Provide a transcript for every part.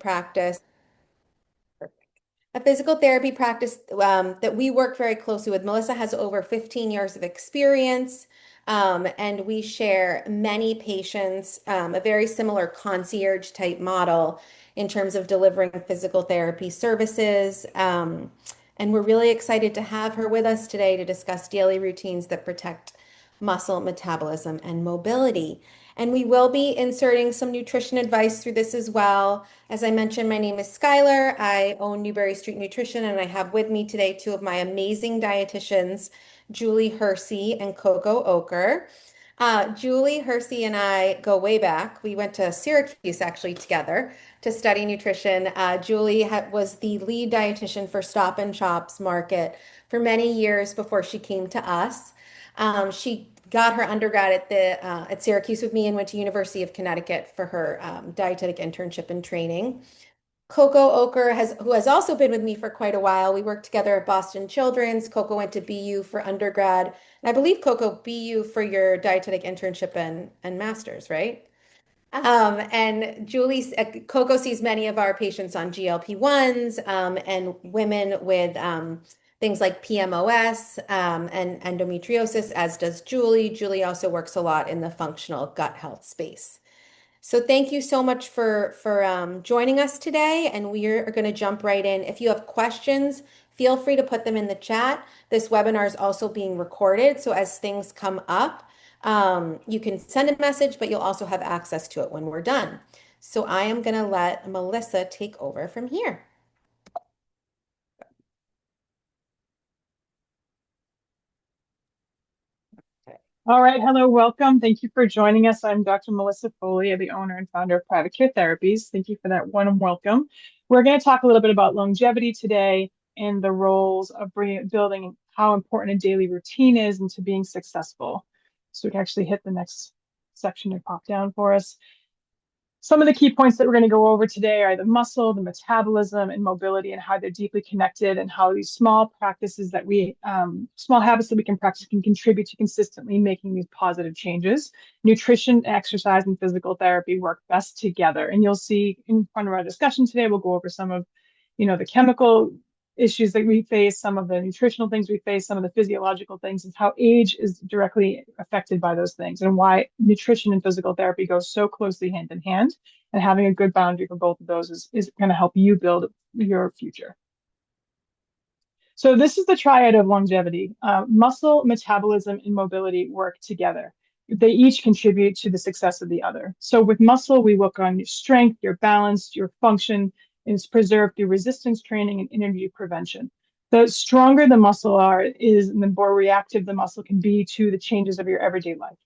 practice. A physical therapy practice that we work very closely with. Melissa has over 15 years of experience, and we share many patients, a very similar concierge type model in terms of delivering physical therapy services. And we're really excited to have her with us today to discuss daily routines that protect muscle metabolism and mobility. And we will be inserting some nutrition advice through this as well. As I mentioned, my name is Skylar. I own Newberry Street Nutrition, and I have with me today two of my amazing dietitians, Julie Hersey and Coco Oker. Julie Hersey and I go way back. We went to Syracuse actually together to study nutrition. Julie was the lead dietitian for Stop and Shop's market for many years before she came to us. She got her undergrad at Syracuse with me and went to University of Connecticut for her dietetic internship and training. Coco Oker who has also been with me for quite a while. We worked together at Boston Children's. Coco went to BU for undergrad, and I believe Coco BU for your dietetic internship and master's, right? And Coco sees many of our patients on GLP-1s and women with things like PMOS and endometriosis, as does Julie. Julie also works a lot in the functional gut health space. So thank you so much for joining us today, and we are going to jump right in. If you have questions, feel free to put them in the chat. This webinar is also being recorded, so as things come up, you can send a message, but you'll also have access to it when we're done. So I am going to let Melissa take over from here. All right. Hello, welcome. Thank you for joining us. I'm Dr. Melissa Foley, the owner and founder of Private Care Therapies. Thank you for that warm welcome. We're going to talk a little bit about longevity today and the roles of building how important a daily routine is into being successful. So we can actually hit the next section and pop down for us. Some of the key points that we're going to go over today are the muscle, the metabolism, and mobility, and how they're deeply connected, and how these small practices that small habits that we can practice can contribute to consistently making these positive changes. Nutrition, exercise, and physical therapy work best together. And you'll see in front of our discussion today, we'll go over some of, the chemical issues that we face, some of the nutritional things we face, some of the physiological things, and how age is directly affected by those things, and why nutrition and physical therapy go so closely hand in hand. And having a good boundary for both of those is going to help you build your future. So this is the triad of longevity. Muscle, metabolism, and mobility work together. They each contribute to the success of the other. So with muscle, we work on your strength, your balance, your function, and it's preserved through resistance training and injury prevention. The stronger the muscle is, and the more reactive the muscle can be to the changes of your everyday life.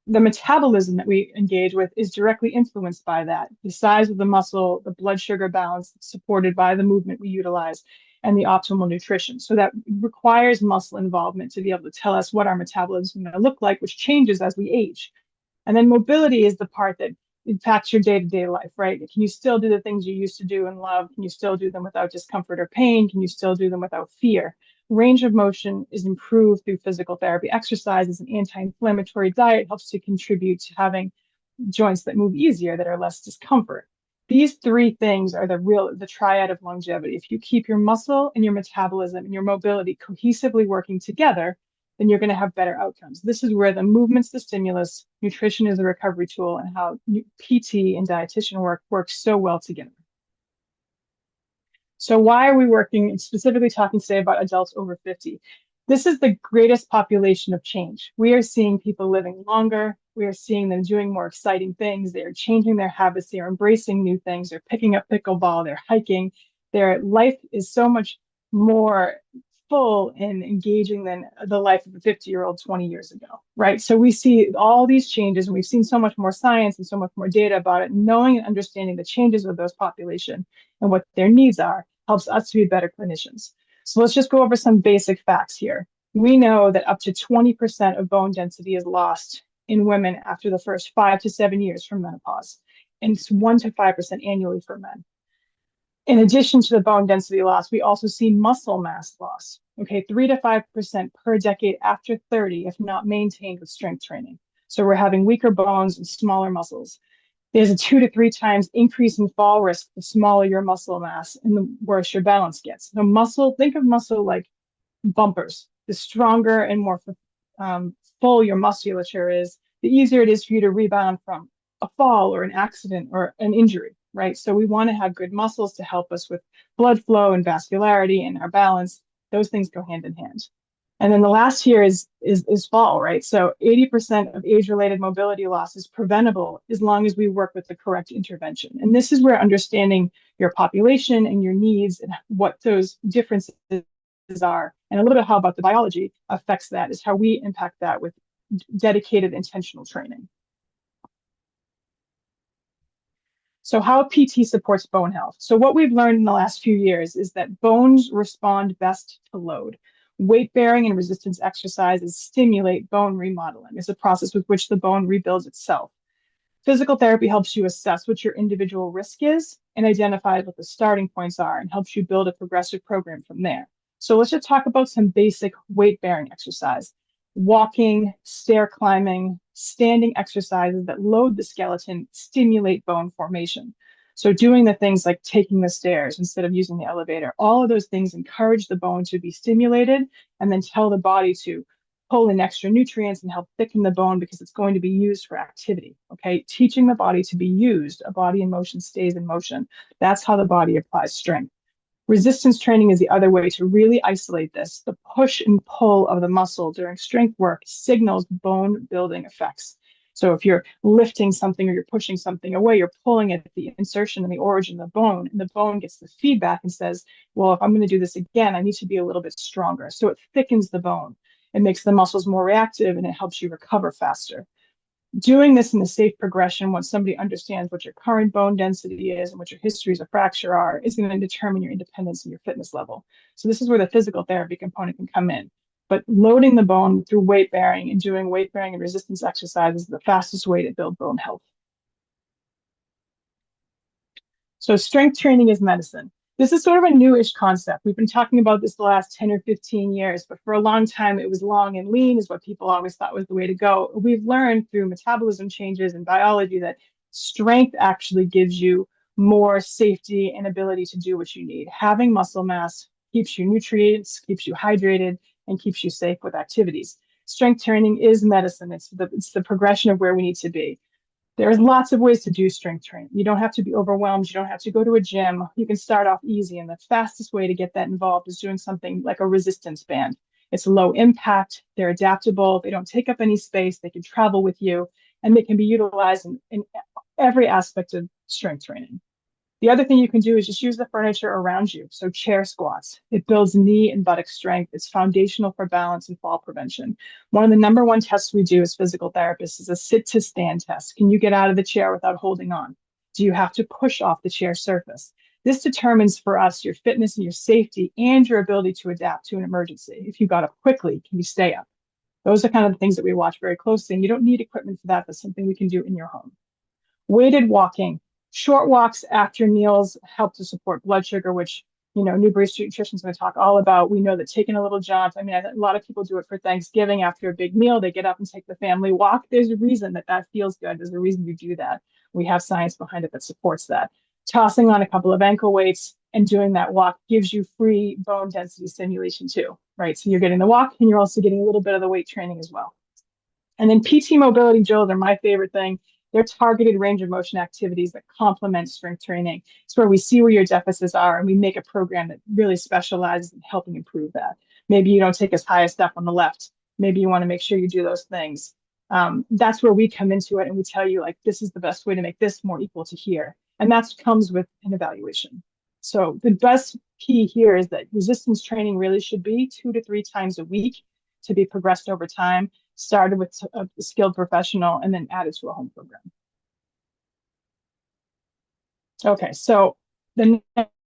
The metabolism that we engage with is directly influenced by that. The size of the muscle, the blood sugar balance supported by the movement we utilize, and the optimal nutrition. So that requires muscle involvement to be able to tell us what our metabolism is going to look like, which changes as we age. And then mobility is the part that impacts your day-to-day life, right? Can you still do the things you used to do and love? Can you still do them without discomfort or pain? Can you still do them without fear? Range of motion is improved through physical therapy. Exercise is an anti-inflammatory diet, helps to contribute to having joints that move easier, that are less discomfort. These three things are the triad of longevity. If you keep your muscle and your metabolism and your mobility cohesively working together, then you're going to have better outcomes. This is where the movement's the stimulus, nutrition is a recovery tool, and how PT and dietitian work so well together. So why are we working and specifically talking today about adults over 50? This is the greatest population of change. We are seeing people living longer. We are seeing them doing more exciting things. They're changing their habits. They're embracing new things. They're picking up pickleball. They're hiking. Their life is so much more full and engaging than the life of a 50-year-old 20 years ago, right? So we see all these changes, and we've seen so much more science and so much more data about it. Knowing and understanding the changes of those population and what their needs are helps us to be better clinicians. So let's just go over some basic facts here. We know that up to 20% of bone density is lost in women after the first 5 to 7 years from menopause, and it's 1 to 5% annually for men. In addition to the bone density loss, we also see muscle mass loss, 3 to 5% per decade after 30, if not maintained with strength training. So we're having weaker bones and smaller muscles. There's a 2 to 3 times increase in fall risk the smaller your muscle mass and the worse your balance gets. So muscle, think of muscle like bumpers. The stronger and more full your musculature is, the easier it is for you to rebound from a fall or an accident or an injury, right? So we want to have good muscles to help us with blood flow and vascularity and our balance. Those things go hand in hand. And then the last here is fall, right? So 80% of age-related mobility loss is preventable as long as we work with the correct intervention. And this is where understanding your population and your needs and what those differences are, and a little bit how about the biology affects that, is how we impact that with dedicated intentional training. So how PT supports bone health. So what we've learned in the last few years is that bones respond best to load. Weight bearing and resistance exercises stimulate bone remodeling. It's a process with which the bone rebuilds itself. Physical therapy helps you assess what your individual risk is and identify what the starting points are and helps you build a progressive program from there. So let's just talk about some basic weight bearing exercise. Walking, stair climbing, standing exercises that load the skeleton stimulate bone formation. So doing the things like taking the stairs instead of using the elevator, all of those things encourage the bone to be stimulated and then tell the body to pull in extra nutrients and help thicken the bone because it's going to be used for activity. Okay, teaching the body to be used, a body in motion stays in motion. That's how the body applies strength. Resistance training is the other way to really isolate this. The push and pull of the muscle during strength work signals bone building effects. So if you're lifting something or you're pushing something away, you're pulling at the insertion and the origin of the bone, and the bone gets the feedback and says, well, if I'm going to do this again, I need to be a little bit stronger. So it thickens the bone. It makes the muscles more reactive and it helps you recover faster. Doing this in a safe progression, once somebody understands what your current bone density is and what your histories of fracture are, is going to determine your independence and your fitness level. So this is where the physical therapy component can come in. But loading the bone through weight bearing and doing weight bearing and resistance exercises is the fastest way to build bone health. So strength training is medicine. This is sort of a newish concept. We've been talking about this the last 10 or 15 years, but for a long time, it was long and lean is what people always thought was the way to go. We've learned through metabolism changes in biology that strength actually gives you more safety and ability to do what you need. Having muscle mass keeps you nutrients, keeps you hydrated, and keeps you safe with activities. Strength training is medicine. It's the progression of where we need to be. There's lots of ways to do strength training. You don't have to be overwhelmed. You don't have to go to a gym. You can start off easy. And the fastest way to get that involved is doing something like a resistance band. It's low impact. They're adaptable. They don't take up any space. They can travel with you and they can be utilized in every aspect of strength training. The other thing you can do is just use the furniture around you. So chair squats, it builds knee and buttock strength. It's foundational for balance and fall prevention. One of the number one tests we do as physical therapists is a sit to stand test. Can you get out of the chair without holding on? Do you have to push off the chair surface? This determines for us your fitness and your safety and your ability to adapt to an emergency. If you got up quickly, can you stay up? Those are kind of the things that we watch very closely. And you don't need equipment for that. That's something we can do in your home. Weighted walking. Short walks after meals help to support blood sugar, which, Newbury Street Nutrition is going to talk all about. We know that taking a little jaunt, a lot of people do it for Thanksgiving after a big meal. They get up and take the family walk. There's a reason that feels good. There's a reason you do that. We have science behind it that supports that. Tossing on a couple of ankle weights and doing that walk gives you free bone density stimulation too, right? So you're getting the walk and you're also getting a little bit of the weight training as well. And then PT mobility drills are my favorite thing. They're targeted range of motion activities that complement strength training. It's where we see where your deficits are and we make a program that really specializes in helping improve that. Maybe you don't take as high a step on the left. Maybe you want to make sure you do those things. That's where we come into it and we tell you, like, this is the best way to make this more equal to here. And that comes with an evaluation. So the best key here is that resistance training really should be 2 to 3 times a week to be progressed over time, started with a skilled professional and then added to a home program. Okay, so the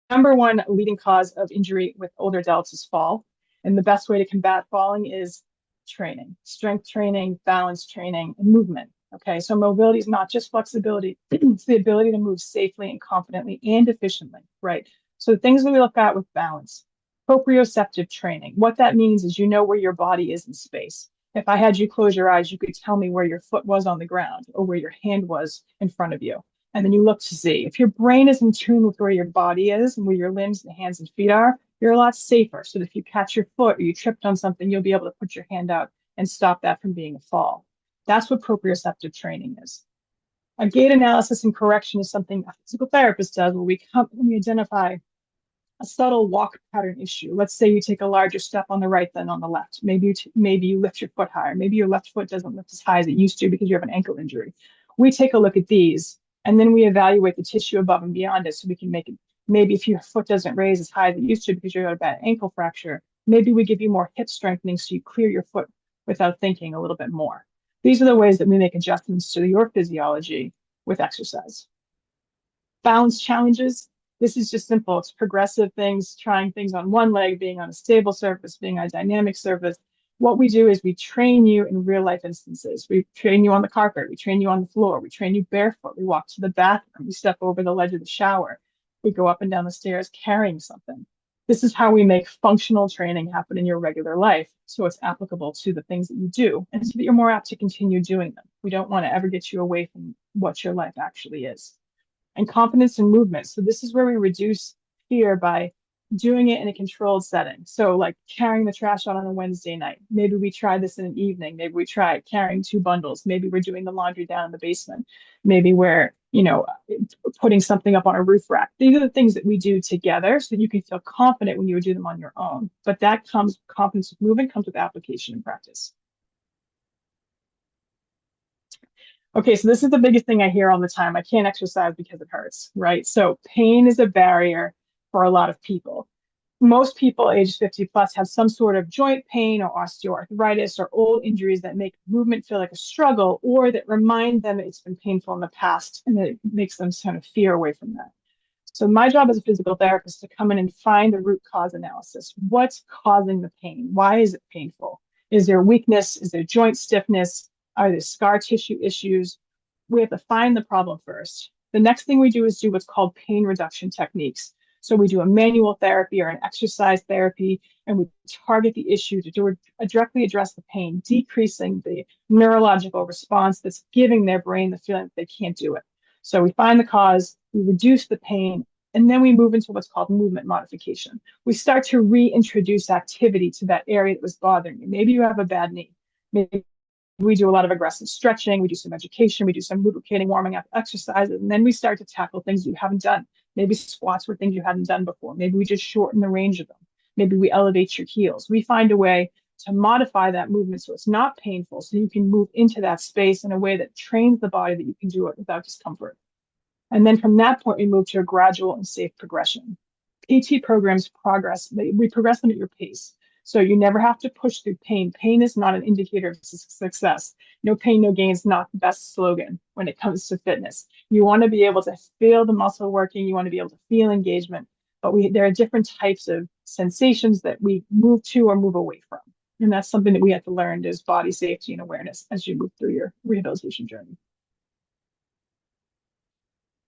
number one leading cause of injury with older adults is fall. And the best way to combat falling is training, strength training, balance training, and movement. Okay, so mobility is not just flexibility, it's the ability to move safely and confidently and efficiently, right? So the things that we look at with balance, proprioceptive training. What that means is you know where your body is in space. If I had you close your eyes, you could tell me where your foot was on the ground or where your hand was in front of you. And then you look to see if your brain is in tune with where your body is and where your limbs and hands and feet are, you're a lot safer. So that if you catch your foot or you tripped on something, you'll be able to put your hand out and stop that from being a fall. That's what proprioceptive training is. A gait analysis and correction is something a physical therapist does where we identify a subtle walk pattern issue. Let's say you take a larger step on the right than on the left. Maybe you lift your foot higher. Maybe your left foot doesn't lift as high as it used to because you have an ankle injury. We take a look at these and then we evaluate the tissue above and beyond it so we can make it. Maybe if your foot doesn't raise as high as it used to because you got a bad ankle fracture, maybe we give you more hip strengthening so you clear your foot without thinking a little bit more. These are the ways that we make adjustments to your physiology with exercise. Balance challenges. This is just simple. It's progressive things, trying things on one leg, being on a stable surface, being on a dynamic surface. What we do is we train you in real life instances. We train you on the carpet. We train you on the floor. We train you barefoot. We walk to the bathroom. We step over the ledge of the shower. We go up and down the stairs carrying something. This is how we make functional training happen in your regular life. So it's applicable to the things that you do and so that you're more apt to continue doing them. We don't want to ever get you away from what your life actually is. And confidence in movement. So this is where we reduce fear by doing it in a controlled setting. So like carrying the trash out on a Wednesday night. Maybe we try this in an evening. Maybe we try carrying 2 bundles. Maybe we're doing the laundry down in the basement. Maybe we're, putting something up on a roof rack. These are the things that we do together so that you can feel confident when you would do them on your own. But that comes, confidence with movement comes with application and practice. Okay, so this is the biggest thing I hear all the time. I can't exercise because it hurts, right? So pain is a barrier for a lot of people. Most people age 50 plus have some sort of joint pain or osteoarthritis or old injuries that make movement feel like a struggle or that remind them it's been painful in the past and that it makes them kind of fear away from that. So my job as a physical therapist is to come in and find the root cause analysis. What's causing the pain? Why is it painful? Is there weakness? Is there joint stiffness? Are there scar tissue issues? We have to find the problem first. The next thing we do is do what's called pain reduction techniques. So we do a manual therapy or an exercise therapy, and we target the issue to directly address the pain, decreasing the neurological response that's giving their brain the feeling that they can't do it. So we find the cause, we reduce the pain, and then we move into what's called movement modification. We start to reintroduce activity to that area that was bothering you. Maybe you have a bad knee. Maybe we do a lot of aggressive stretching, we do some education, we do some lubricating, warming up exercises, and then we start to tackle things you haven't done. Maybe squats were things you hadn't done before. Maybe we just shorten the range of them. Maybe we elevate your heels. We find a way to modify that movement so it's not painful, so you can move into that space in a way that trains the body that you can do it without discomfort. And then from that point, we move to a gradual and safe progression. PT programs we progress them at your pace. So you never have to push through pain. Pain is not an indicator of success. No pain, no gain is not the best slogan when it comes to fitness. You want to be able to feel the muscle working. You want to be able to feel engagement. But there are different types of sensations that we move to or move away from. And that's something that we have to learn is body safety and awareness as you move through your rehabilitation journey.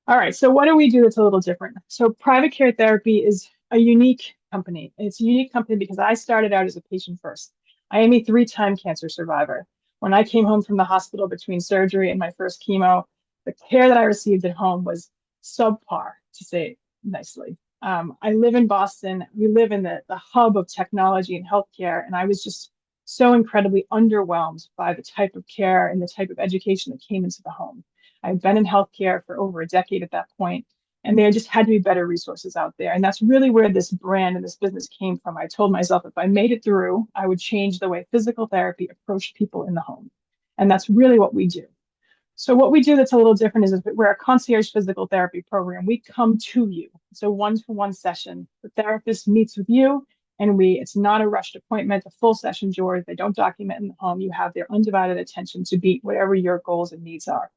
All right, so what do we do that's a little different? So private care therapy is a unique company. It's a unique company because I started out as a patient first. I am a 3-time cancer survivor. When I came home from the hospital between surgery and my first chemo, the care that I received at home was subpar, to say it nicely. I live in Boston. We live in the hub of technology and healthcare, and I was just so incredibly underwhelmed by the type of care and the type of education that came into the home. I've been in healthcare for over a decade at that point, and there just had to be better resources out there. And that's really where this brand and this business came from. I told myself if I made it through, I would change the way physical therapy approached people in the home. And that's really what we do. So what we do that's a little different is we're a concierge physical therapy program. We come to you. It's a one-to-one session. The therapist meets with you, and it's not a rushed appointment. A full session's yours. They don't document in the home. You have their undivided attention to meet whatever your goals and needs are.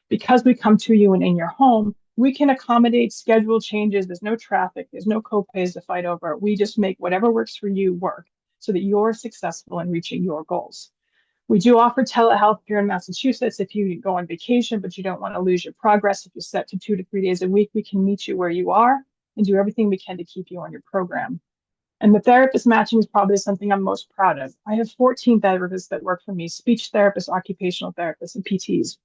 Because we come to you and in your home, we can accommodate schedule changes. There's no traffic. There's no co-pays to fight over. We just make whatever works for you work so that you're successful in reaching your goals. We do offer telehealth here in Massachusetts. If you go on vacation, but you don't want to lose your progress, if you're set to 2 to 3 days a week, we can meet you where you are and do everything we can to keep you on your program. And the therapist matching is probably something I'm most proud of. I have 14 therapists that work for me, speech therapists, occupational therapists, and PTs.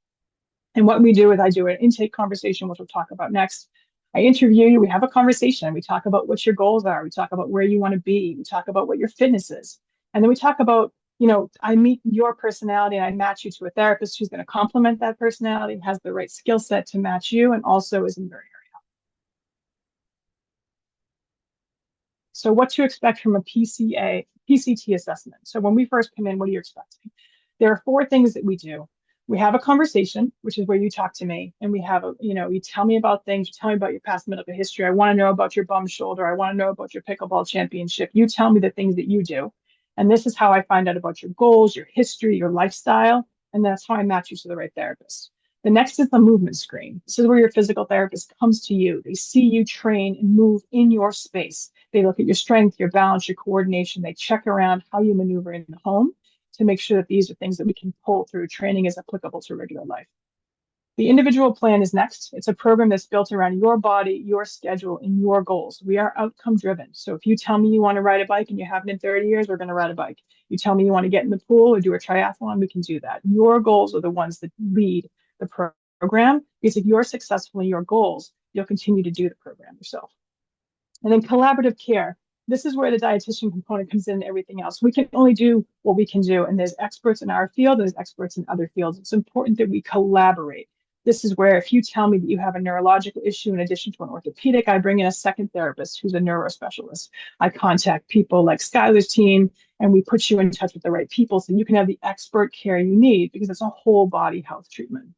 And what we do is I do an intake conversation, which we'll talk about next. I interview you, we have a conversation, we talk about what your goals are, we talk about where you want to be, we talk about what your fitness is. And then we talk about, I meet your personality and I match you to a therapist who's going to complement that personality, has the right skill set to match you, and also is in your area. So what to expect from a PCT assessment. So when we first come in, what are you expecting? There are four things that we do. We have a conversation, which is where you talk to me, and we have you tell me about things, you tell me about your past medical history. I want to know about your bum shoulder. I want to know about your pickleball championship. You tell me the things that you do. And this is how I find out about your goals, your history, your lifestyle. And that's how I match you to the right therapist. The next is the movement screen. This is where your physical therapist comes to you. They see you train and move in your space. They look at your strength, your balance, your coordination. They check around how you maneuver in the home to make sure that these are things that we can pull through. Training is applicable to regular life. The individual plan is next. It's a program that's built around your body, your schedule, and your goals. We are outcome driven. So if you tell me you want to ride a bike and you haven't in 30 years, we're going to ride a bike. You tell me you want to get in the pool or do a triathlon, we can do that. Your goals are the ones that lead the program, because if you're successful in your goals, you'll continue to do the program yourself. And then collaborative care. This is where the dietitian component comes in and everything else. We can only do what we can do. And there's experts in our field, there's experts in other fields. It's important that we collaborate. This is where if you tell me that you have a neurological issue in addition to an orthopedic, I bring in a second therapist who's a neurospecialist. I contact people like Skylar's team, and we put you in touch with the right people so you can have the expert care you need, because it's a whole body health treatment.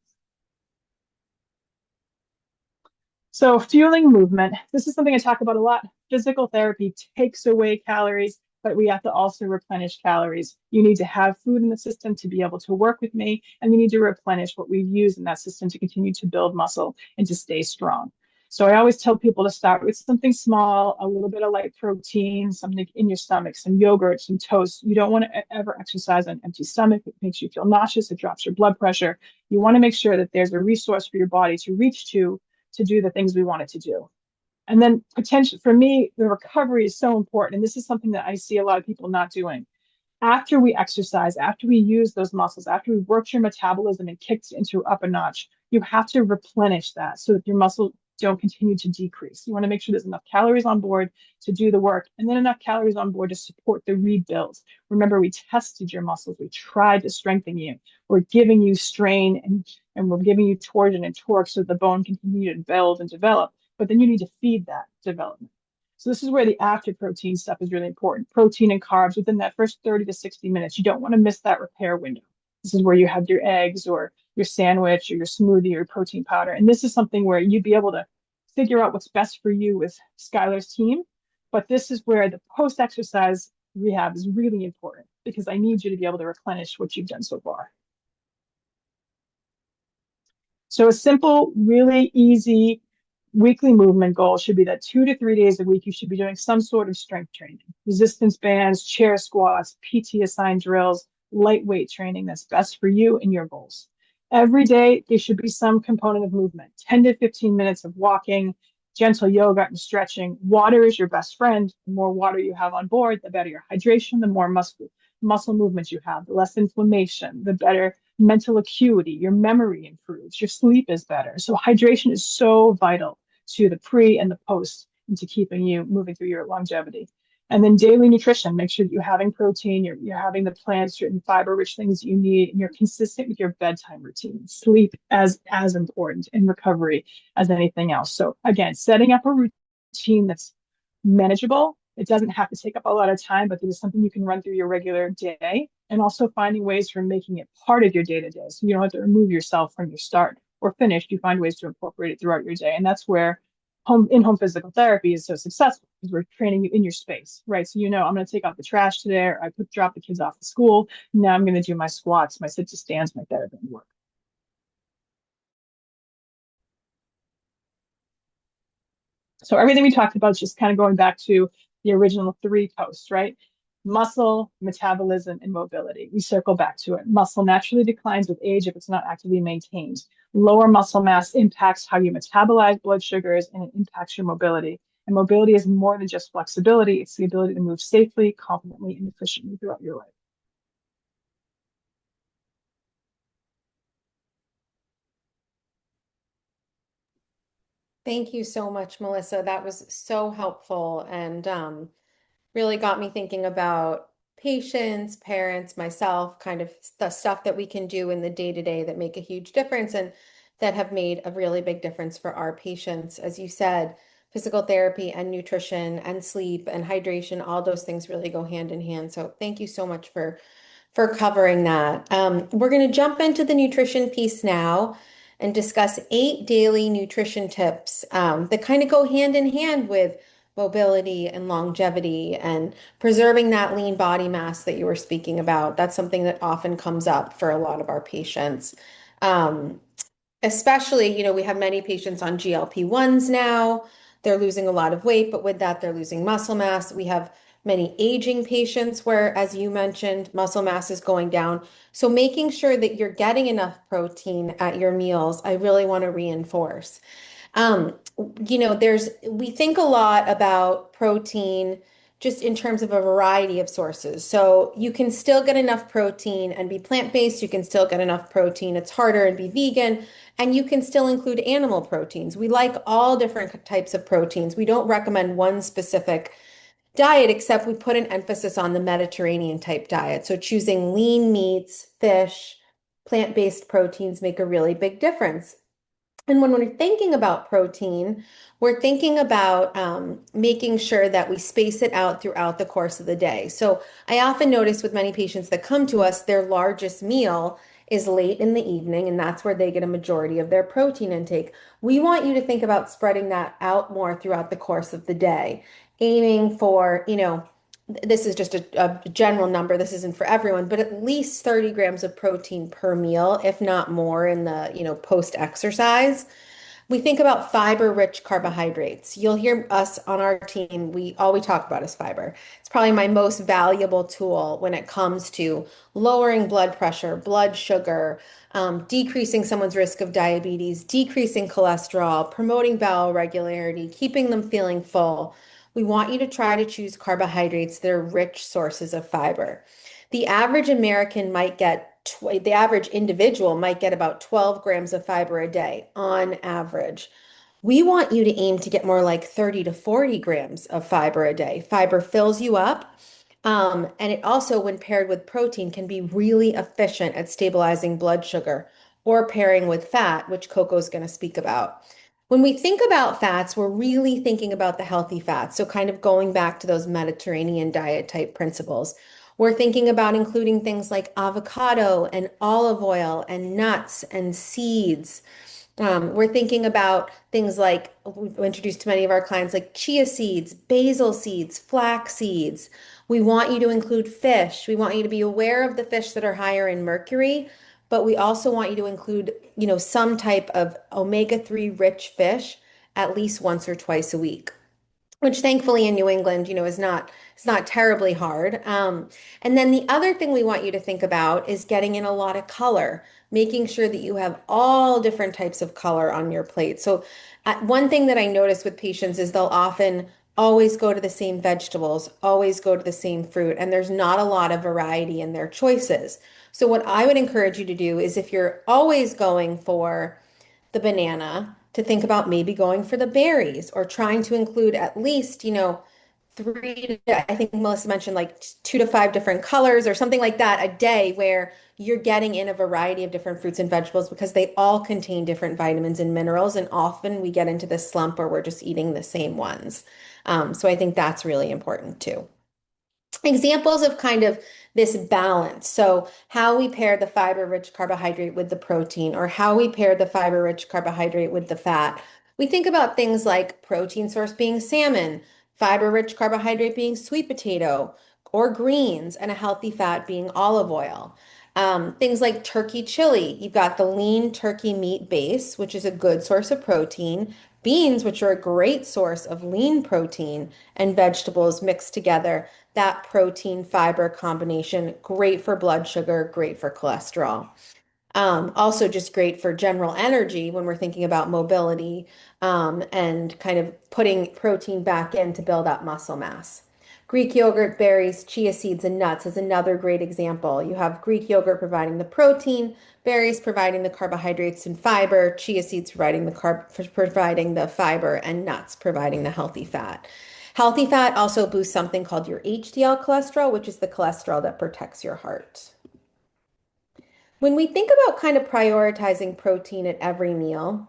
So fueling movement, this is something I talk about a lot. Physical therapy takes away calories, but we have to also replenish calories. You need to have food in the system to be able to work with me, and you need to replenish what we've used in that system to continue to build muscle and to stay strong. So I always tell people to start with something small, a little bit of light protein, something in your stomach, some yogurt, some toast. You don't want to ever exercise on an empty stomach. It makes you feel nauseous. It drops your blood pressure. You want to make sure that there's a resource for your body to reach to do the things we want it to do. And then potential for me, the recovery is so important. And this is something that I see a lot of people not doing. After we exercise, after we use those muscles, after we've worked your metabolism and kicked into up a notch, you have to replenish that so that your muscle don't continue to decrease. You want to make sure there's enough calories on board to do the work, and then enough calories on board to support the rebuild. Remember, we tested your muscles. We tried to strengthen you. We're giving you strain and we're giving you torsion and torque so that the bone can continue to build and develop. But then you need to feed that development. So this is where the after protein stuff is really important. Protein and carbs within that first 30 to 60 minutes. You don't want to miss that repair window. This is where you have your eggs or your sandwich or your smoothie or protein powder. And this is something where you'd be able to figure out what's best for you with Skylar's team. But this is where the post-exercise rehab is really important, because I need you to be able to replenish what you've done so far. So a simple, really easy weekly movement goal should be that 2 to 3 days a week, you should be doing some sort of strength training, resistance bands, chair squats, PT assigned drills, lightweight training that's best for you and your goals. Every day, there should be some component of movement, 10 to 15 minutes of walking, gentle yoga and stretching. Water is your best friend. The more water you have on board, the better your hydration, the more muscle movement you have, the less inflammation, the better mental acuity, your memory improves, your sleep is better. So hydration is so vital to the pre and the post into keeping you moving through your longevity. And then daily nutrition, make sure that you're having protein, you're having the plants, certain fiber-rich things you need, and you're consistent with your bedtime routine. Sleep as important in recovery as anything else. So again, setting up a routine that's manageable. It doesn't have to take up a lot of time, but it is something you can run through your regular day, and also finding ways for making it part of your day-to-day. So you don't have to remove yourself from your start or finish. You find ways to incorporate it throughout your day. And that's where in-home physical therapy is so successful, because we're training you in your space, right? So I'm going to take out the trash today, or I drop the kids off to school. Now I'm going to do my squats, my sit to stands, my therapy work. So everything we talked about is just kind of going back to the original three posts, right? Muscle, metabolism, and mobility. We circle back to it. Muscle naturally declines with age if it's not actively maintained. Lower muscle mass impacts how you metabolize blood sugars, and it impacts your mobility. And mobility is more than just flexibility. It's the ability to move safely, confidently, and efficiently throughout your life. Thank you so much, Melissa. That was so helpful and really got me thinking about patients, parents, myself, kind of the stuff that we can do in the day to day that make a huge difference and that have made a really big difference for our patients. As you said, physical therapy and nutrition and sleep and hydration, all those things really go hand in hand. So thank you so much for covering that. We're going to jump into the nutrition piece now and discuss 8 daily nutrition tips that kind of go hand in hand with mobility and longevity and preserving that lean body mass that you were speaking about. That's something that often comes up for a lot of our patients. Um, Especially, we have many patients on GLP-1s now. They're losing a lot of weight, but with that, they're losing muscle mass. We have many aging patients where, as you mentioned, muscle mass is going down. So making sure that you're getting enough protein at your meals, I really want to reinforce. Um, we think a lot about protein just in terms of a variety of sources. So you can still get enough protein and be plant-based. You can still get enough protein. It's harder and be vegan. And you can still include animal proteins. We like all different types of proteins. We don't recommend one specific diet, except we put an emphasis on the Mediterranean type diet. So choosing lean meats, fish, plant-based proteins make a really big difference. And when we're thinking about protein, we're thinking about making sure that we space it out throughout the course of the day. So I often notice with many patients that come to us, their largest meal is late in the evening, and that's where they get a majority of their protein intake. We want you to think about spreading that out more throughout the course of the day, aiming for, this is just a general number. This isn't for everyone, but at least 30 grams of protein per meal, if not more in the, post exercise. We think about fiber-rich carbohydrates. You'll hear us on our team, all we talk about is fiber. It's probably my most valuable tool when it comes to lowering blood pressure, blood sugar, decreasing someone's risk of diabetes, decreasing cholesterol, promoting bowel regularity, keeping them feeling full. We want you to try to choose carbohydrates that are rich sources of fiber. The average American might get the average individual might get about 12 grams of fiber a day on average. We want you to aim to get more like 30 to 40 grams of fiber a day. Fiber fills you up, and it also, when paired with protein, can be really efficient at stabilizing blood sugar or pairing with fat, which Coco's going to speak about. When we think about fats, we're really thinking about the healthy fats. So, kind of going back to those Mediterranean diet type principles. We're thinking about including things like avocado and olive oil and nuts and seeds. We're thinking about things like we've introduced to many of our clients, like chia seeds, basil seeds, flax seeds. We want you to include fish. We want you to be aware of the fish that are higher in mercury, but we also want you to include, some type of omega-3 rich fish at least once or twice a week, which thankfully in New England, is not terribly hard. And then the other thing we want you to think about is getting in a lot of color, making sure that you have all different types of color on your plate. So one thing that I notice with patients is they'll often always go to the same vegetables, always go to the same fruit, and there's not a lot of variety in their choices. So what I would encourage you to do is if you're always going for the banana, to think about maybe going for the berries or trying to include at least, I think Melissa mentioned like 2 to 5 different colors or something like that a day where you're getting in a variety of different fruits and vegetables because they all contain different vitamins and minerals. And often we get into this slump where we're just eating the same ones. So I think that's really important too. Examples of kind of this balance. So, how we pair the fiber-rich carbohydrate with the protein, or how we pair the fiber-rich carbohydrate with the fat. We think about things like protein source being salmon, fiber-rich carbohydrate being sweet potato or greens, and a healthy fat being olive oil. Things like turkey chili. You've got the lean turkey meat base, which is a good source of protein, beans, which are a great source of lean protein, and vegetables mixed together. That protein fiber combination, great for blood sugar, great for cholesterol. Also, just great for general energy when we're thinking about mobility, and kind of putting protein back in to build up muscle mass. Greek yogurt, berries, chia seeds, and nuts is another great example. You have Greek yogurt providing the protein, berries providing the carbohydrates and fiber, chia seeds providing the fiber, and nuts providing the healthy fat. Healthy fat also boosts something called your HDL cholesterol, which is the cholesterol that protects your heart. When we think about kind of prioritizing protein at every meal,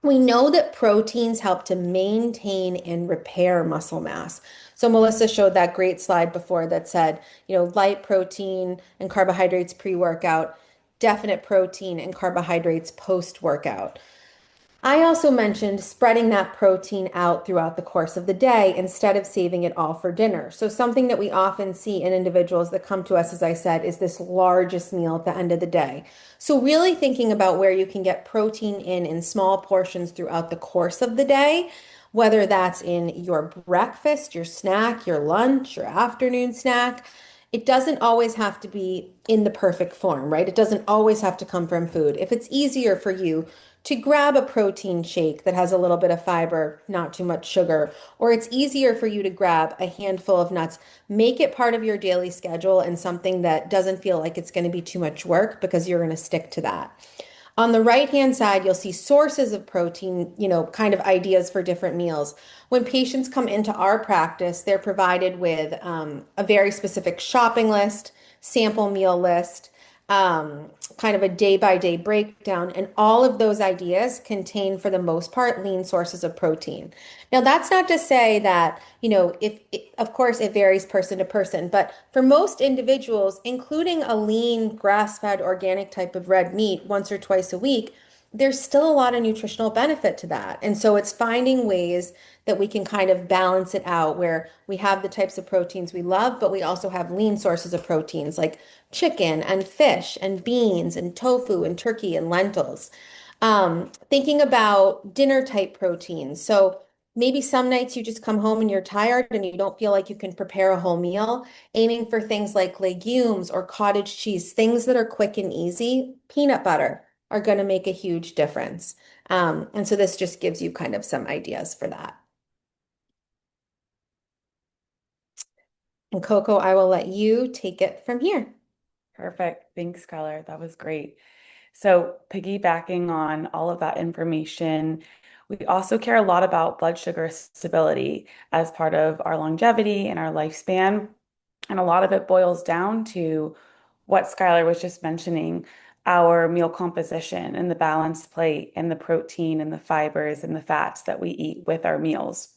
we know that proteins help to maintain and repair muscle mass. So Melissa showed that great slide before that said, light protein and carbohydrates pre-workout, definite protein and carbohydrates post-workout. I also mentioned spreading that protein out throughout the course of the day instead of saving it all for dinner. So, something that we often see in individuals that come to us, as I said, is this largest meal at the end of the day. So, really thinking about where you can get protein in small portions throughout the course of the day, whether that's in your breakfast, your snack, your lunch, your afternoon snack. It doesn't always have to be in the perfect form, right? It doesn't always have to come from food. If it's easier for you to grab a protein shake that has a little bit of fiber, not too much sugar, or it's easier for you to grab a handful of nuts, make it part of your daily schedule and something that doesn't feel like it's going to be too much work because you're going to stick to that. On the right-hand side, you'll see sources of protein, kind of ideas for different meals. When patients come into our practice, they're provided with a very specific shopping list, sample meal list, kind of a day-by-day breakdown, and all of those ideas contain, for the most part, lean sources of protein. Now, that's not to say that, of course, it varies person to person, but for most individuals, including a lean, grass-fed, organic type of red meat once or twice a week, there's still a lot of nutritional benefit to that. And so it's finding ways that we can kind of balance it out where we have the types of proteins we love, but we also have lean sources of proteins like chicken and fish and beans and tofu and turkey and lentils. Thinking about dinner type proteins. So maybe some nights you just come home and you're tired and you don't feel like you can prepare a whole meal. Aiming for things like legumes or cottage cheese, things that are quick and easy, peanut butter are going to make a huge difference. And so this just gives you kind of some ideas for that. And Coco, I will let you take it from here. Perfect. Thanks, Skylar. That was great. So, piggybacking on all of that information, we also care a lot about blood sugar stability as part of our longevity and our lifespan. And a lot of it boils down to what Skylar was just mentioning, our meal composition and the balanced plate and the protein and the fibers and the fats that we eat with our meals.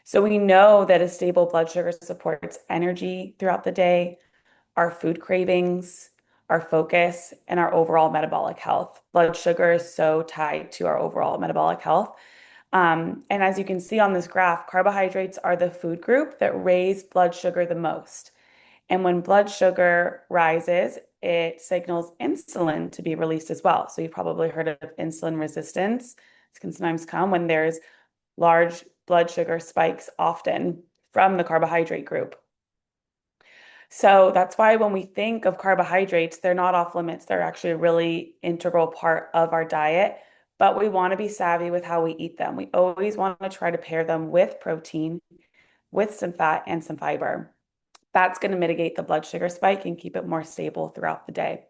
So we know that a stable blood sugar supports energy throughout the day, our food cravings, our focus, and our overall metabolic health. Blood sugar is so tied to our overall metabolic health. And as you can see on this graph, carbohydrates are the food group that raise blood sugar the most. And when blood sugar rises, it signals insulin to be released as well. So you've probably heard of insulin resistance. This can sometimes come when there's large blood sugar spikes, often from the carbohydrate group. So that's why when we think of carbohydrates, they're not off limits. They're actually a really integral part of our diet, but we want to be savvy with how we eat them. We always want to try to pair them with protein, with some fat and some fiber. That's going to mitigate the blood sugar spike and keep it more stable throughout the day.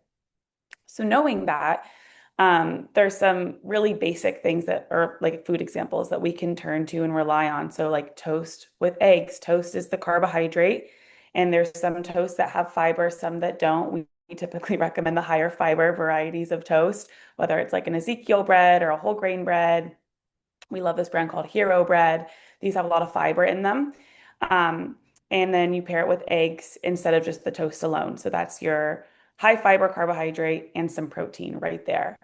So knowing that, there's some really basic things that are like food examples that we can turn to and rely on. So like toast with eggs. Toast is the carbohydrate, and there's some toasts that have fiber, some that don't. We typically recommend the higher fiber varieties of toast, whether it's like an Ezekiel bread or a whole grain bread. We love this brand called Hero Bread. These have a lot of fiber in them. And then you pair it with eggs instead of just the toast alone. So that's your high fiber carbohydrate and some protein right there.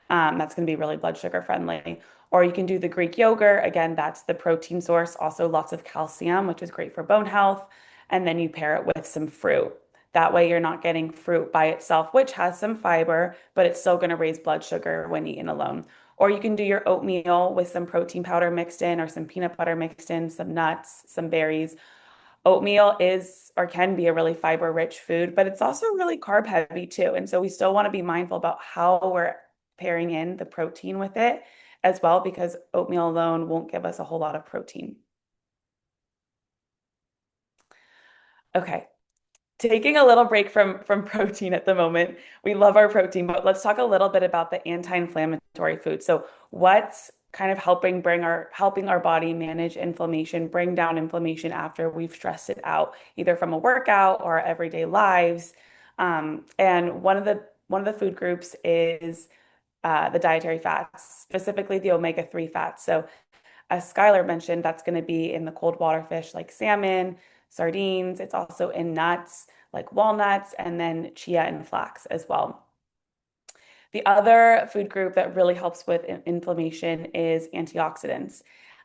That's going to be really blood sugar friendly. Or you can do the Greek yogurt. Again, that's the protein source, also lots of calcium, which is great for bone health. And then you pair it with some fruit. That way you're not getting fruit by itself, which has some fiber, but it's still going to raise blood sugar when eaten alone. Or you can do your oatmeal with some protein powder mixed in or some peanut butter mixed in, some nuts, some berries. Oatmeal is or can be a really fiber rich food, but it's also really carb heavy too. And so we still want to be mindful about how we're pairing in the protein with it as well, because oatmeal alone won't give us a whole lot of protein. Okay. Taking a little break from protein at the moment. We love our protein, but let's talk a little bit about the anti-inflammatory food. So what's kind of helping our body manage inflammation, bring down inflammation after we've stressed it out, either from a workout or our everyday lives. And one of the food groups is the dietary fats, specifically the omega-3 fats. So as Skylar mentioned, that's going to be in the cold water fish like salmon, sardines. It's also in nuts like walnuts, and then chia and flax as well. The other food group that really helps with inflammation is antioxidants.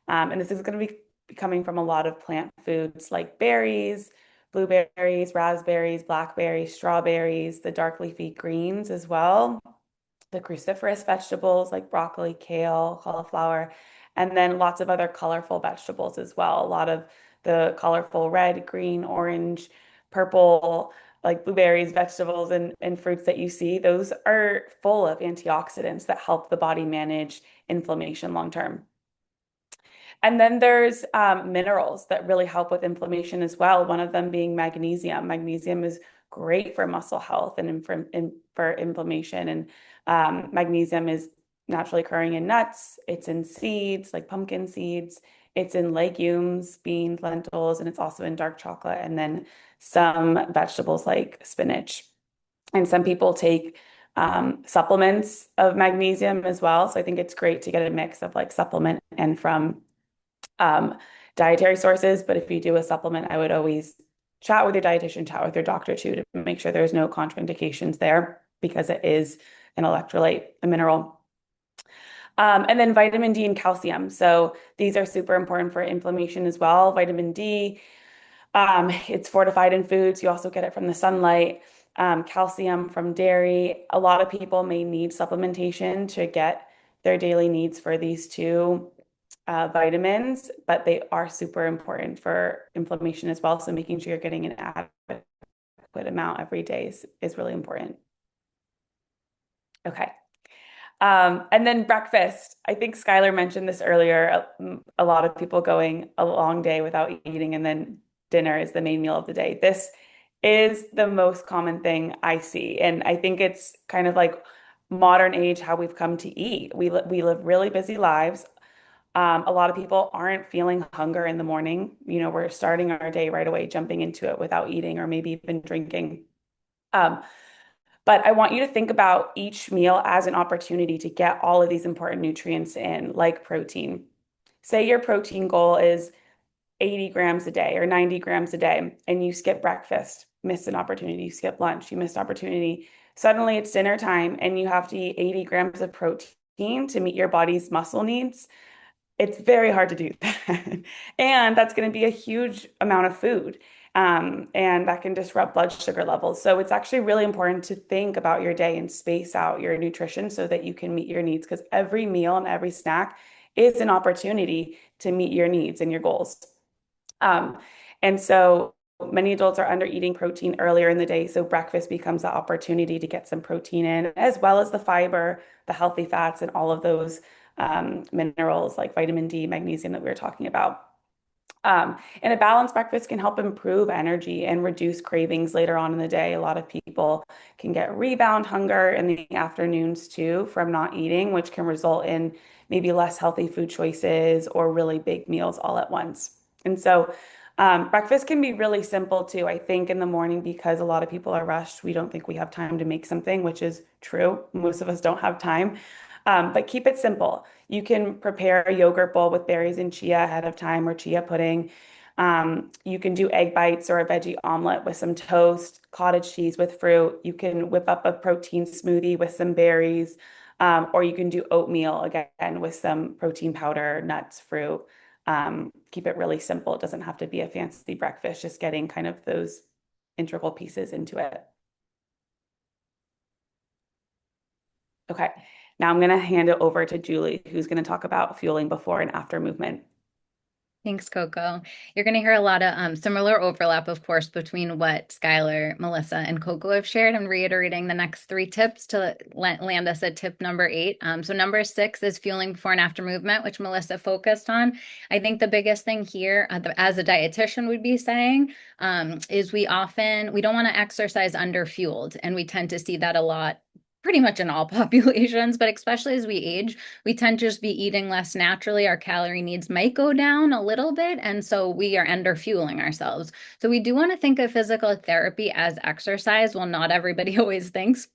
And this is going to be coming from a lot of plant foods like berries, blueberries, raspberries, blackberries, strawberries, the dark leafy greens as well, the cruciferous vegetables like broccoli, kale, cauliflower, and then lots of other colorful vegetables as well. A lot of the colorful red, green, orange, purple, like blueberries, vegetables, and fruits that you see, those are full of antioxidants that help the body manage inflammation long term. And then there's minerals that really help with inflammation as well, one of them being magnesium. Magnesium is great for muscle health and for inflammation. And magnesium is naturally occurring in nuts, it's in seeds like pumpkin seeds, it's in legumes, beans, lentils, and it's also in dark chocolate, and then some vegetables like spinach. And some people take supplements of magnesium as well. So I think it's great to get a mix of like supplement and from um, dietary sources. But if you do a supplement, I would always chat with your dietitian, chat with your doctor too, to make sure there's no contraindications there because it is an electrolyte, a mineral. And then vitamin D and calcium. So these are super important for inflammation as well. Vitamin D, it's fortified in foods. You also get it from the sunlight. Calcium from dairy. A lot of people may need supplementation to get their daily needs for these two vitamins, but they are super important for inflammation as well. So making sure you're getting an adequate amount every day is really important. Okay. And then breakfast. I think Skylar mentioned this earlier. A lot of people going a long day without eating, and then dinner is the main meal of the day. This is the most common thing I see. And I think it's kind of like modern age how we've come to eat. We live really busy lives. A lot of people aren't feeling hunger in the morning. You know, we're starting our day right away, jumping into it without eating or maybe even drinking. Um, but I want you to think about each meal as an opportunity to get all of these important nutrients in, like protein. Say your protein goal is 80 grams a day or 90 grams a day, and you skip breakfast, miss an opportunity, you skip lunch, you missed opportunity. Suddenly it's dinner time and you have to eat 80 grams of protein to meet your body's muscle needs. It's very hard to do that. And that's going to be a huge amount of food. And that can disrupt blood sugar levels. So it's actually really important to think about your day and space out your nutrition so that you can meet your needs, because every meal and every snack is an opportunity to meet your needs and your goals. Um, and so many adults are under eating protein earlier in the day. So breakfast becomes the opportunity to get some protein in, as well as the fiber, the healthy fats, and all of those minerals like vitamin D, magnesium that we were talking about. And a balanced breakfast can help improve energy and reduce cravings later on in the day. A lot of people can get rebound hunger in the afternoons too from not eating, which can result in maybe less healthy food choices or really big meals all at once. And so, breakfast can be really simple too, I think, in the morning because a lot of people are rushed. We don't think we have time to make something, which is true. Most of us don't have time. But keep it simple. You can prepare a yogurt bowl with berries and chia ahead of time or chia pudding. You can do egg bites or a veggie omelet with some toast, cottage cheese with fruit. You can whip up a protein smoothie with some berries, or you can do oatmeal again with some protein powder, nuts, fruit. Keep it really simple. It doesn't have to be a fancy breakfast, just getting kind of those integral pieces into it. Okay, now I'm going to hand it over to Julie, who's going to talk about fueling before and after movement. Thanks, Coco. You're going to hear a lot of similar overlap, of course, between what Skylar, Melissa, and Coco have shared. I'm reiterating the next three tips to land us at tip number 8. So number 6 is fueling before and after movement, which Melissa focused on. I think the biggest thing here, as a dietitian would be saying, is we don't want to exercise under fueled, and we tend to see that a lot pretty much in all populations, but especially as we age, we tend to just be eating less naturally. Our calorie needs might go down a little bit. And so we are under fueling ourselves. So we do want to think of physical therapy as exercise. Well, not everybody always thinks.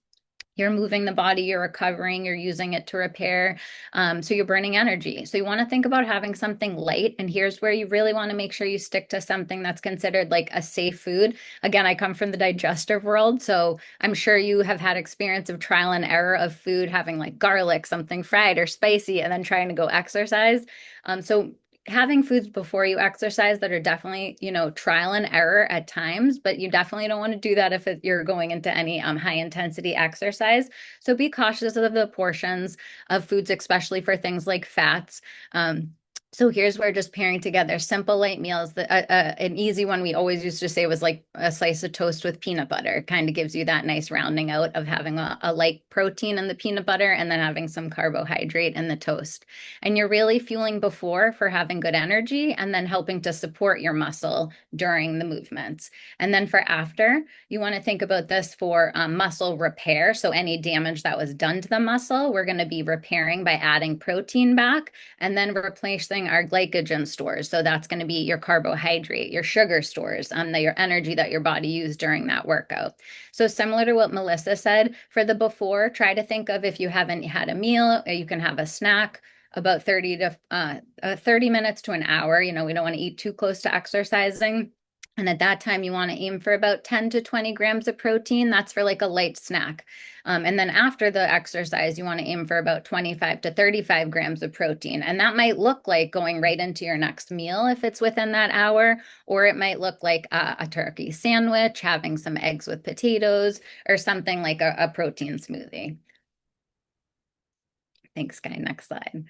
You're moving the body, you're recovering, you're using it to repair. So you're burning energy. So you want to think about having something light. And here's where you really want to make sure you stick to something that's considered like a safe food. Again, I come from the digestive world. So I'm sure you have had experience of trial and error of food having like garlic, something fried or spicy, and then trying to go exercise. So having foods before you exercise that are definitely, trial and error at times, but you definitely don't want to do that if you're going into any high intensity exercise. So be cautious of the portions of foods, especially for things like fats. So here's where just pairing together simple light meals. An easy one we always used to say was like a slice of toast with peanut butter. Kind of gives you that nice rounding out of having a light protein in the peanut butter and then having some carbohydrate in the toast. And you're really fueling before for having good energy and then helping to support your muscle during the movements. And then for after, you want to think about this for muscle repair. So any damage that was done to the muscle, we're going to be repairing by adding protein back and then replacing our glycogen stores. So that's going to be your carbohydrate, your sugar stores, your energy that your body used during that workout. So similar to what Melissa said, for the before, try to think of if you haven't had a meal, you can have a snack about 30 minutes to an hour. We don't want to eat too close to exercising. And at that time, you want to aim for about 10 to 20 grams of protein. That's for like a light snack. And then after the exercise, you want to aim for about 25 to 35 grams of protein. And that might look like going right into your next meal if it's within that hour, or it might look like a turkey sandwich, having some eggs with potatoes, or something like a protein smoothie. Thanks, Guy. Next slide.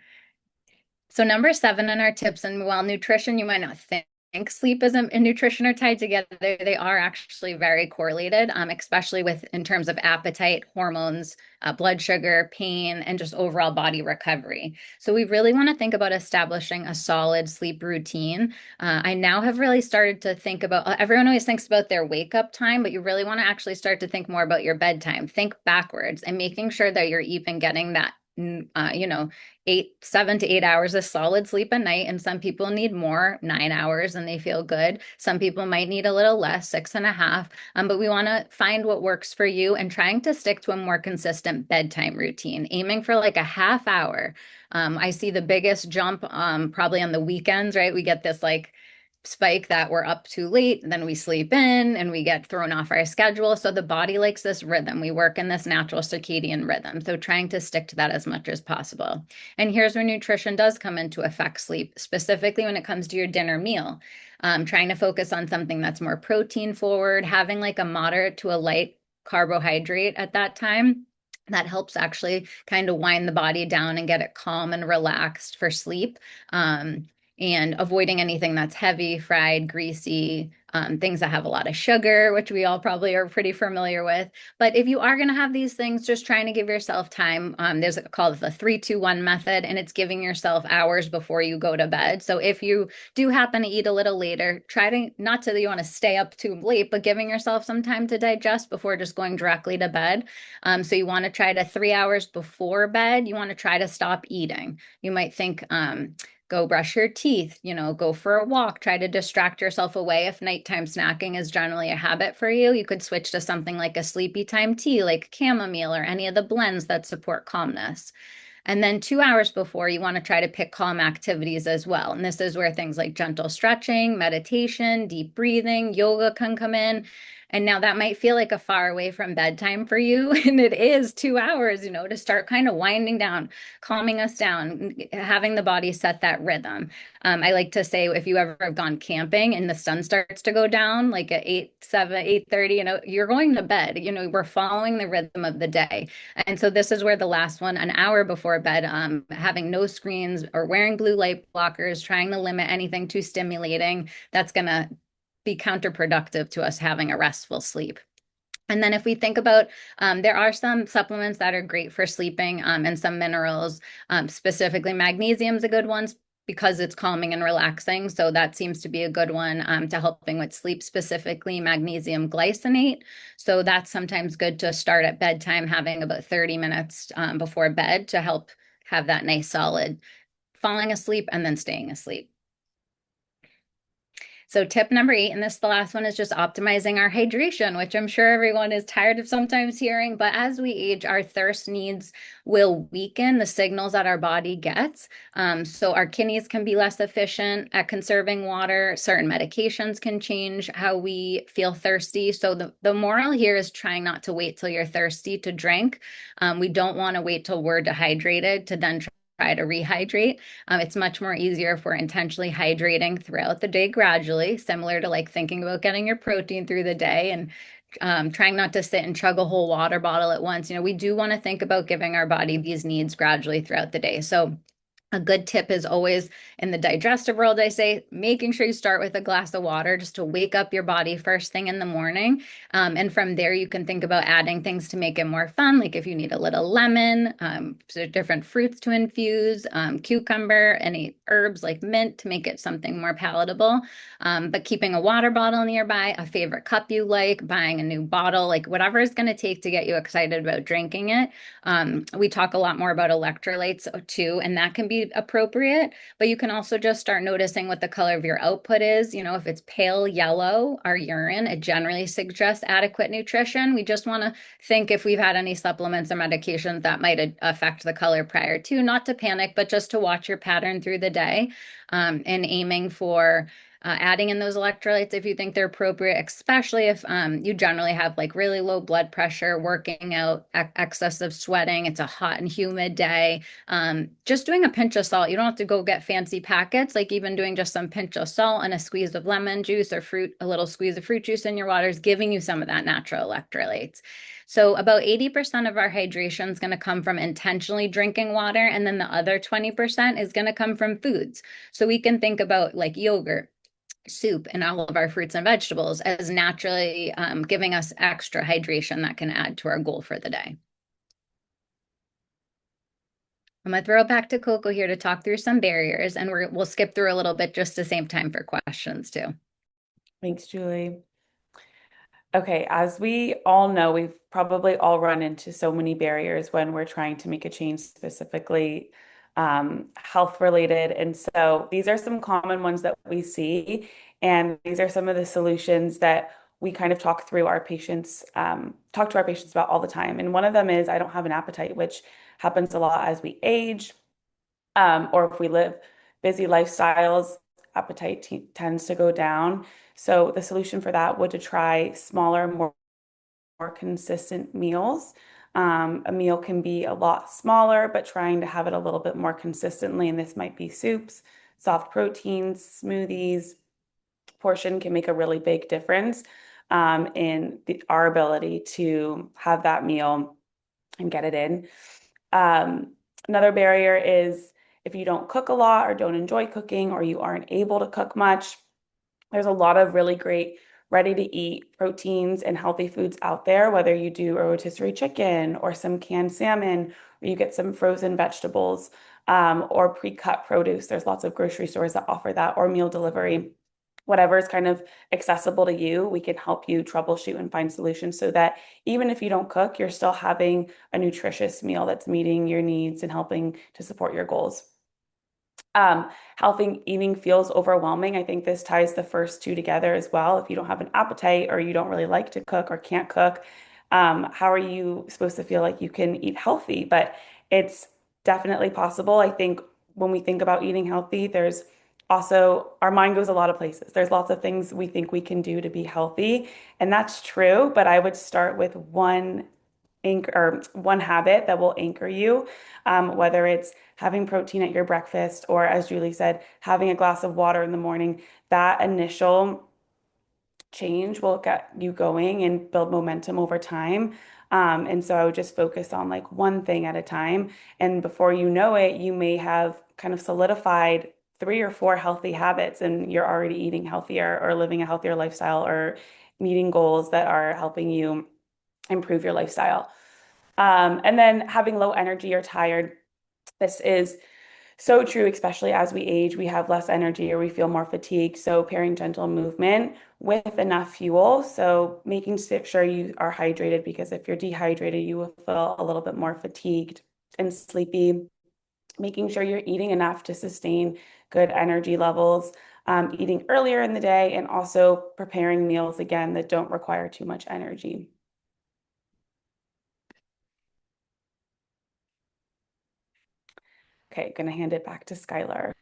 So number 7 in our tips, and while nutrition, you might not think sleep and nutrition are tied together, they are actually very correlated, especially in terms of appetite, hormones, blood sugar, pain, and just overall body recovery. So we really want to think about establishing a solid sleep routine. I now have really started to think about, everyone always thinks about their wake up time, but you really want to actually start to think more about your bedtime. Think backwards and making sure that you're even getting that 7 to 8 hours of solid sleep a night. And some people need more, 9 hours, and they feel good. Some people might need a little less, 6.5. But we want to find what works for you and trying to stick to a more consistent bedtime routine, aiming for like a half hour. I see the biggest jump probably on the weekends, right? We get this like spike that we're up too late, then we sleep in and we get thrown off our schedule. So the body likes this rhythm. We work in this natural circadian rhythm. So trying to stick to that as much as possible. And here's where nutrition does come into affect sleep, specifically when it comes to your dinner meal. Trying to focus on something that's more protein forward, having like a moderate to a light carbohydrate at that time. That helps actually kind of wind the body down and get it calm and relaxed for sleep. And avoiding anything that's heavy, fried, greasy, things that have a lot of sugar, which we all probably are pretty familiar with. But if you are going to have these things, just trying to give yourself time. There's called the 3-2-1 method, and it's giving yourself hours before you go to bed. So if you do happen to eat a little later, try to, not that you want to stay up too late, but giving yourself some time to digest before just going directly to bed. So you want to try to 3 hours before bed, you want to try to stop eating. You might think, go brush your teeth, go for a walk, try to distract yourself away. If nighttime snacking is generally a habit for you, you could switch to something like a sleepy time tea, like chamomile or any of the blends that support calmness. And then 2 hours before, you want to try to pick calm activities as well. And this is where things like gentle stretching, meditation, deep breathing, yoga can come in. And now that might feel like a far away from bedtime for you. And it is 2 hours, to start kind of winding down, calming us down, having the body set that rhythm. I like to say if you ever have gone camping and the sun starts to go down like at 8, 7, 8:30, you're going to bed. We're following the rhythm of the day. And so this is where the last one, an hour before bed, having no screens or wearing blue light blockers, trying to limit anything too stimulating, that's going to be counterproductive to us having a restful sleep. And then if we think about, there are some supplements that are great for sleeping, and some minerals, specifically magnesium is a good one because it's calming and relaxing. So that seems to be a good one, to helping with sleep, specifically magnesium glycinate. So that's sometimes good to start at bedtime, having about 30 minutes before bed to help have that nice solid falling asleep and then staying asleep. So tip number 8, and this the last one, is just optimizing our hydration, which I'm sure everyone is tired of sometimes hearing, but as we age, our thirst needs will weaken the signals that our body gets. So our kidneys can be less efficient at conserving water. Certain medications can change how we feel thirsty. So the moral here is trying not to wait till you're thirsty to drink. We don't want to wait till we're dehydrated to then try to rehydrate. It's much more easier if we're intentionally hydrating throughout the day gradually, similar to like thinking about getting your protein through the day and trying not to sit and chug a whole water bottle at once. We do want to think about giving our body these needs gradually throughout the day. So a good tip is always in the digestive world, I say, making sure you start with a glass of water just to wake up your body first thing in the morning. And from there, you can think about adding things to make it more fun, like if you need a little lemon, so different fruits to infuse, cucumber, any herbs like mint to make it something more palatable. But keeping a water bottle nearby, a favorite cup you like, buying a new bottle, like whatever it's going to take to get you excited about drinking it. We talk a lot more about electrolytes too, and that can be appropriate, but you can also just start noticing what the color of your output is. If it's pale yellow, our urine, it generally suggests adequate nutrition. We just want to think if we've had any supplements or medications that might affect the color prior to, not to panic, but just to watch your pattern through the day, and aiming for adding in those electrolytes if you think they're appropriate, especially if you generally have like really low blood pressure, working out, excessive sweating, it's a hot and humid day. Just doing a pinch of salt. You don't have to go get fancy packets, like even doing just some pinch of salt and a squeeze of lemon juice or a little squeeze of fruit juice in your water is giving you some of that natural electrolytes. So about 80% of our hydration is going to come from intentionally drinking water, and then the other 20% is going to come from foods. So we can think about like yogurt, soup, and all of our fruits and vegetables as naturally giving us extra hydration that can add to our goal for the day. I'm going to throw it back to Coco here to talk through some barriers, and we'll skip through a little bit just to save time for questions too. Thanks, Julie. Okay, as we all know, we've probably all run into so many barriers when we're trying to make a change, specifically health related. And so these are some common ones that we see, and these are some of the solutions that we kind of talk to our patients about all the time. And one of them is I don't have an appetite, which happens a lot as we age, or if we live busy lifestyles, appetite tends to go down. So the solution for that would to try smaller, more consistent meals. A meal can be a lot smaller, but trying to have it a little bit more consistently. And this might be soups, soft proteins, smoothies. Portion can make a really big difference in our ability to have that meal and get it in. Another barrier is if you don't cook a lot or don't enjoy cooking or you aren't able to cook much. There's a lot of really great ready-to-eat proteins and healthy foods out there, whether you do a rotisserie chicken or some canned salmon, or you get some frozen vegetables, or pre-cut produce. There's lots of grocery stores that offer that, or meal delivery. Whatever is kind of accessible to you, we can help you troubleshoot and find solutions so that even if you don't cook, you're still having a nutritious meal that's meeting your needs and helping to support your goals. Healthy eating feels overwhelming. I think this ties the first two together as well. If you don't have an appetite or you don't really like to cook or can't cook, how are you supposed to feel like you can eat healthy? But it's definitely possible. I think when we think about eating healthy, there's also our mind goes a lot of places. There's lots of things we think we can do to be healthy, and that's true, but I would start with one anchor or one habit that will anchor you, whether it's having protein at your breakfast or, as Julie said, having a glass of water in the morning. That initial change will get you going and build momentum over time. And so I would just focus on like one thing at a time. And before you know it, you may have kind of solidified 3 or 4 healthy habits, and you're already eating healthier or living a healthier lifestyle or meeting goals that are helping you improve your lifestyle. And then having low energy or tired. This is so true, especially as we age, we have less energy or we feel more fatigued. So pairing gentle movement with enough fuel. So making sure you are hydrated, because if you're dehydrated, you will feel a little bit more fatigued and sleepy. Making sure you're eating enough to sustain good energy levels, eating earlier in the day, and also preparing meals again that don't require too much energy. Okay, gonna hand it back to Skylar.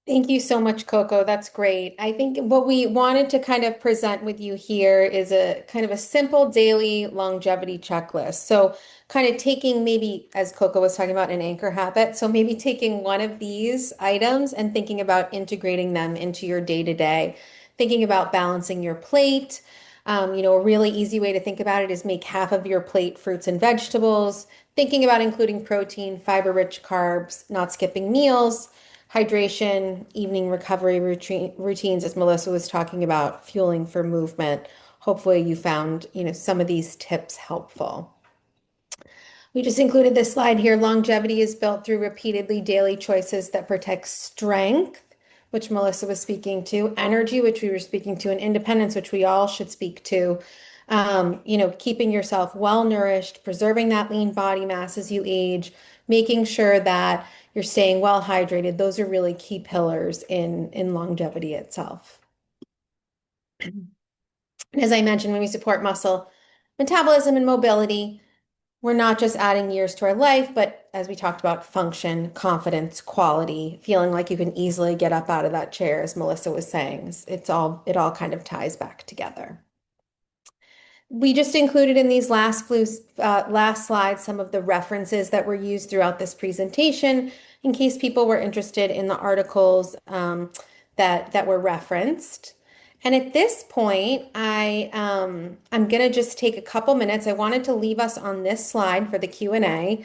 Thank you so much, Coco. That's great. I think what we wanted to kind of present with you here is a kind of a simple daily longevity checklist. So, kind of taking maybe, as Coco was talking about, an anchor habit. So, maybe taking one of these items and thinking about integrating them into your day to day, thinking about balancing your plate. A really easy way to think about it is make half of your plate fruits and vegetables, thinking about including protein, fiber-rich carbs, not skipping meals, hydration, evening recovery routines, as Melissa was talking about, fueling for movement. Hopefully you found, some of these tips helpful. We just included this slide here. Longevity is built through repeatedly daily choices that protect strength, which Melissa was speaking to, energy, which we were speaking to, and independence, which we all should speak to. Keeping yourself well nourished, preserving that lean body mass as you age, making sure that you're staying well hydrated. Those are really key pillars in longevity itself. And as I mentioned, when we support muscle metabolism and mobility, we're not just adding years to our life, but as we talked about, function, confidence, quality, feeling like you can easily get up out of that chair, as Melissa was saying. It all kind of ties back together. We just included in these last slides some of the references that were used throughout this presentation in case people were interested in the articles that were referenced. And at this point, I'm going to just take a couple minutes. I wanted to leave us on this slide for the Q&A.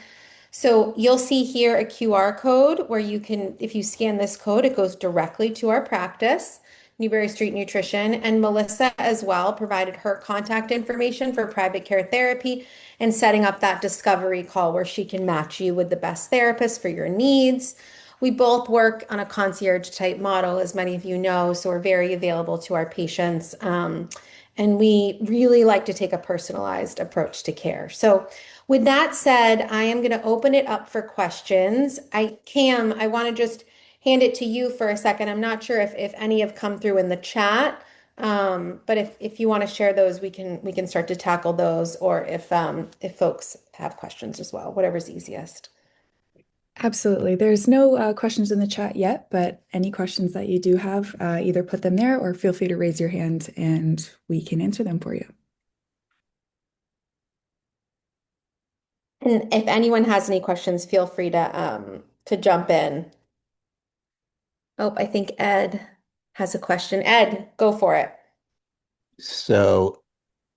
So you'll see here a QR code where you can, if you scan this code, it goes directly to our practice, Newberry Street Nutrition. And Melissa as well provided her contact information for private care therapy and setting up that discovery call where she can match you with the best therapist for your needs. We both work on a concierge type model, as many of you know, so we're very available to our patients. And we really like to take a personalized approach to care. So with that said, I am going to open it up for questions. Cam, I want to just hand it to you for a second. I'm not sure if any have come through in the chat, but if you want to share those, we can start to tackle those, or if folks have questions as well, whatever's easiest. Absolutely. There's no questions in the chat yet, but any questions that you do have, either put them there or feel free to raise your hand and we can answer them for you. And if anyone has any questions, feel free to jump in. Oh, I think Ed has a question. Ed, go for it. So,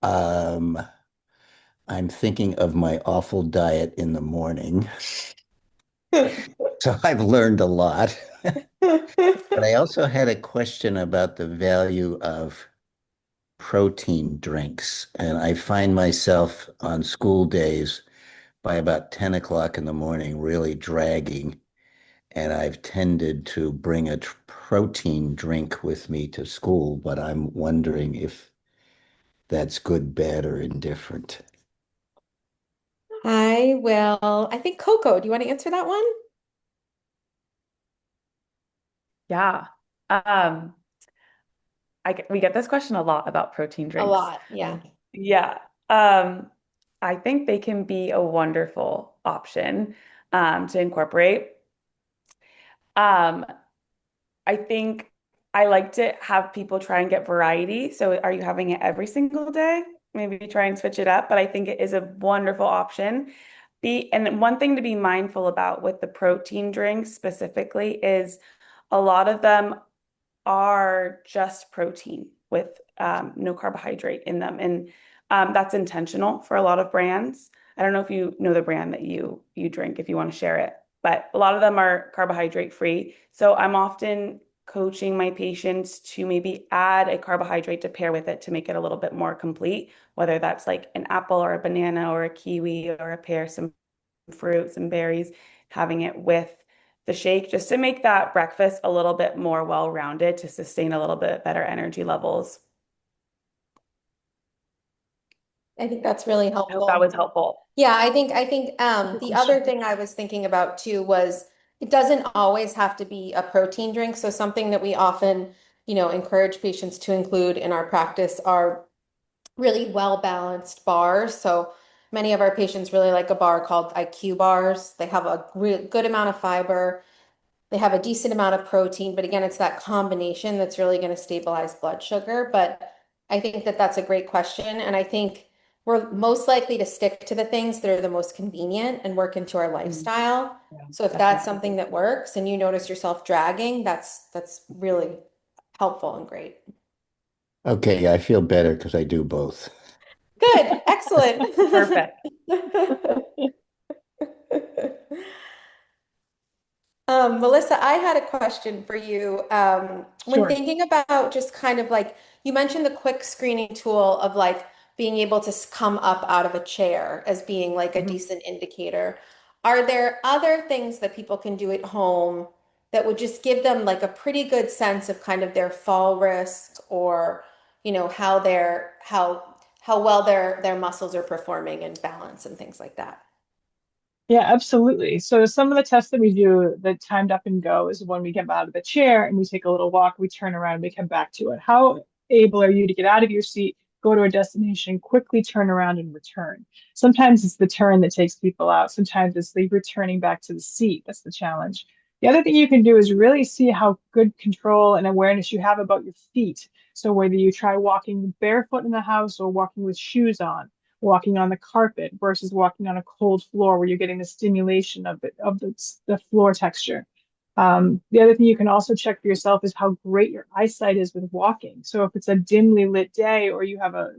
I'm thinking of my awful diet in the morning. So I've learned a lot. But I also had a question about the value of protein drinks. And I find myself on school days by about 10 o'clock in the morning really dragging. And I've tended to bring a protein drink with me to school, but I'm wondering if that's good, bad, or indifferent. I think Coco, do you want to answer that one? Yeah. We get this question a lot about protein A drinks. lot, yeah. Yeah. I think they can be a wonderful option to incorporate. I think I like to have people try and get variety. So are you having it every single day? Maybe try and switch it up, but I think it is a wonderful option. And one thing to be mindful about with the protein drinks specifically is a lot of them are just protein with no carbohydrate in them. And that's intentional for a lot of brands. I don't know if you know the brand that you drink if you want to share it, but a lot of them are carbohydrate free. So I'm often coaching my patients to maybe add a carbohydrate to pair with it to make it a little bit more complete, whether that's like an apple or a banana or a kiwi or a pear, some fruits and berries, having it with the shake just to make that breakfast a little bit more well-rounded to sustain a little bit better energy levels. I think that's really I hope that helpful. was helpful. Yeah, I think the other question. thing I was thinking about too was it doesn't always have to be a protein drink. So something that we often, encourage patients to include in our practice are really well-balanced bars. So many of our patients really like a bar called IQ bars. They have a good amount of fiber. They have a decent amount of protein, but again, it's that combination that's really going to stabilize blood sugar. But I think that that's a great question. And I think we're most likely to stick to the things that are the most convenient and work into our lifestyle. Yeah, So if that's something that works and you notice yourself dragging, that's really helpful and great. Okay, I feel better because I do both. Good, excellent. Perfect. Melissa, I had a question for you. When sure. thinking about just kind of like, you mentioned the quick screening tool of like being able to come up out of a chair as being like a Mhm. decent indicator. Are there other things that people can do at home that would just give them like a pretty good sense of kind of their fall risk or, how well their muscles are performing and balance and things like that? Yeah, absolutely. So some of the tests that we do, the timed up and go, is when we get out of the chair and we take a little walk, we turn around, we come back to it. How able are you to get out of your seat, go to a destination, quickly turn around and return? Sometimes it's the turn that takes people out. Sometimes it's the returning back to the seat. That's the challenge. The other thing you can do is really see how good control and awareness you have about your feet. So whether you try walking barefoot in the house or walking with shoes on, walking on the carpet versus walking on a cold floor where you're getting the stimulation of the floor texture. The other thing you can also check for yourself is how great your eyesight is with walking. So if it's a dimly lit day or you have a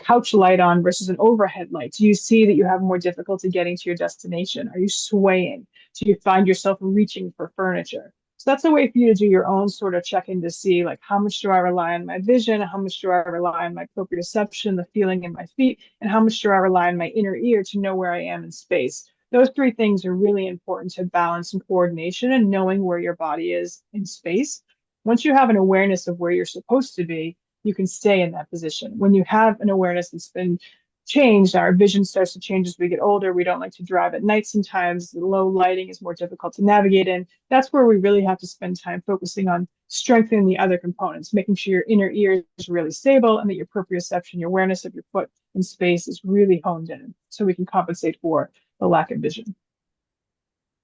couch light on versus an overhead light, do you see that you have more difficulty getting to your destination? Are you swaying? Do you find yourself reaching for furniture? So that's a way for you to do your own sort of check-in to see like how much do I rely on my vision, how much do I rely on my proprioception, the feeling in my feet, and how much do I rely on my inner ear to know where I am in space. Those three things are really important to balance and coordination and knowing where your body is in space. Once you have an awareness of where you're supposed to be, you can stay in that position. When you have an awareness that's been changed, our vision starts to change as we get older. We don't like to drive at night sometimes. The low lighting is more difficult to navigate in. That's where we really have to spend time focusing on strengthening the other components, making sure your inner ear is really stable and that your proprioception, your awareness of your foot in space is really honed in so we can compensate for the lack of vision.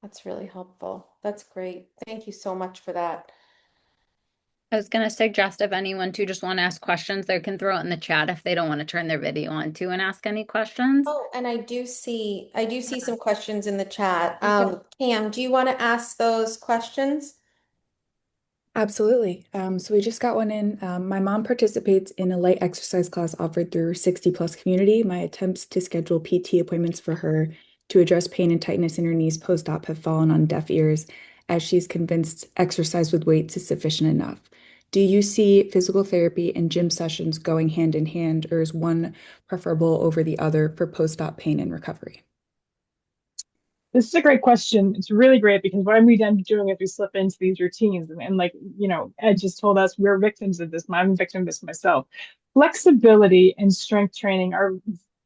That's really helpful. That's great. Thank you so much for that. I was going to suggest if anyone too just want to ask questions, they can throw it in the chat if they don't want to turn their video on too and ask any questions. Oh, and I do see some questions in the chat. Okay. Cam, do you want to ask those questions? Absolutely. So we just got one in. My mom participates in a light exercise class offered through 60 Plus Community. My attempts to schedule PT appointments for her to address pain and tightness in her knees post-op have fallen on deaf ears, as she's convinced exercise with weights is sufficient enough. Do you see physical therapy and gym sessions going hand in hand, or is one preferable over the other for post-op pain and recovery? This is a great question. It's really great because what we end up doing is we slip into these routines. And like, Ed just told us we're victims of this. I'm a victim of this myself. Flexibility and strength training are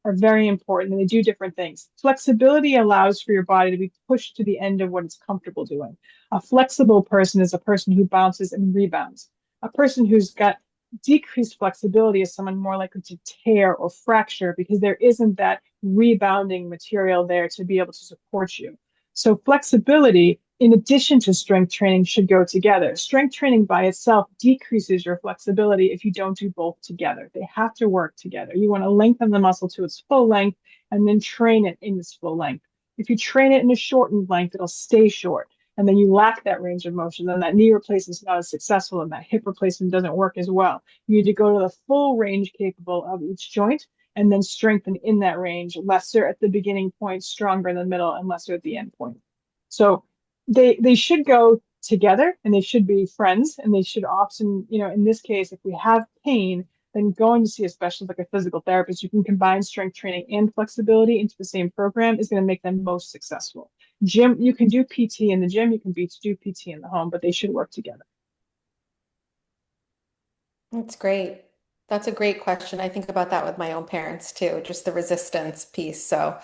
very important and they do different things. Flexibility allows for your body to be pushed to the end of what it's comfortable doing. A flexible person is a person who bounces and rebounds. A person who's got decreased flexibility is someone more likely to tear or fracture because there isn't that rebounding material there to be able to support you. So flexibility in addition to strength training, should go together. Strength training by itself decreases your flexibility if you don't do both together. They have to work together. You want to lengthen the muscle to its full length and then train it in its full length. If you train it in a shortened length, it'll stay short. And then you lack that range of motion. Then that knee replacement is not as successful and that hip replacement doesn't work as well. You need to go to the full range capable of each joint and then strengthen in that range, lesser at the beginning point, stronger in the middle, and lesser at the end point. So they should go together and they should be friends, and they should often, in this case, if we have pain, then going to see a specialist like a physical therapist who can combine strength training and flexibility into the same program is going to make them most successful. Gym, you can do PT in the gym, you can do PT in the home, but they should work together. That's great. That's a great question. I think about that with my own parents too, just the resistance piece. So,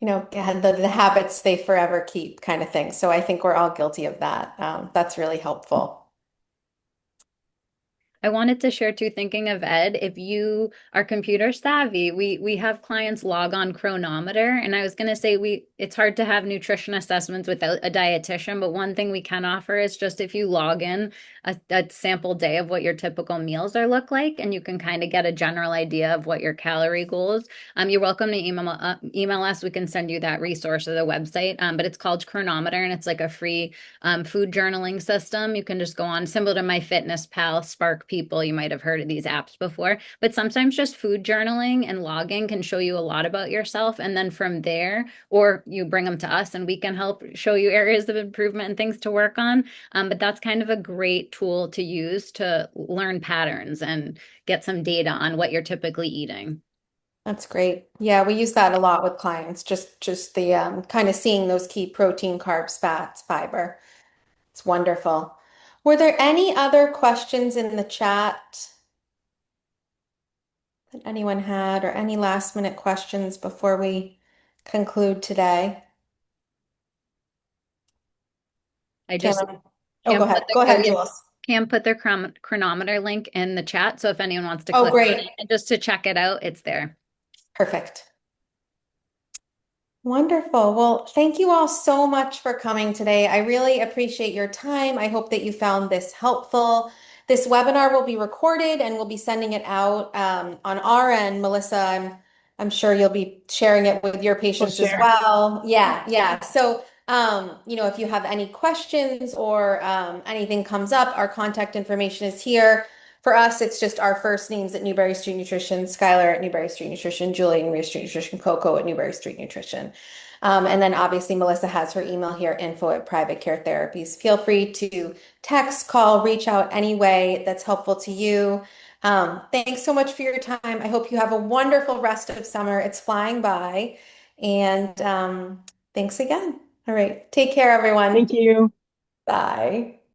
the habits they forever keep kind of thing. So I think we're all guilty of that. That's really helpful. I wanted to share too, thinking of Ed, if you are computer savvy, we have clients log on Chronometer, and I was going to say it's hard to have nutrition assessments without a dietitian, but one thing we can offer is just if you log in a sample day of what your typical meals are look like, and you can kind of get a general idea of what your calorie goals. You're welcome to email us. We can send you that resource or the website, but it's called Chronometer, and it's like a free food journaling system. You can just go on, similar to MyFitnessPal, Spark People. You might have heard of these apps before, but sometimes just food journaling and logging can show you a lot about yourself. And then from there, or you bring them to us and we can help show you areas of improvement and things to work on. But that's kind of a great tool to use to learn patterns and get some data on what you're typically eating. That's great. Yeah, we use that a lot with clients, just the kind of seeing those key protein, carbs, fats, fiber. It's wonderful. Were there any other questions in the chat that anyone had, or any last minute questions before we conclude today? I Kim, just oh, go Cam put ahead. Go ahead, Jules. Cam put their chronometer link in the chat. So if anyone wants to Oh, click on great. it and just to check it out, it's there. Perfect. Wonderful. Well, thank you all so much for coming today. I really appreciate your time. I hope that you found this helpful. This webinar will be recorded and we'll be sending it out on our end. Melissa, I'm sure you'll be sharing it with your patients as well. Yeah, yeah. So, if you have any questions or anything comes up, our contact information is here. For us, it's just our first names at Newberry Street Nutrition, Skylar at Newberry Street Nutrition, Julie at Newberry Street Nutrition, Coco at Newberry Street Nutrition. And then obviously Melissa has her email here, info@Private Care Therapies. Feel free to text, call, reach out any way that's helpful to you. Thanks so much for your time. I hope you have a wonderful rest of summer. It's flying by. And thanks again. All right. Take care, everyone. Thank you. Bye.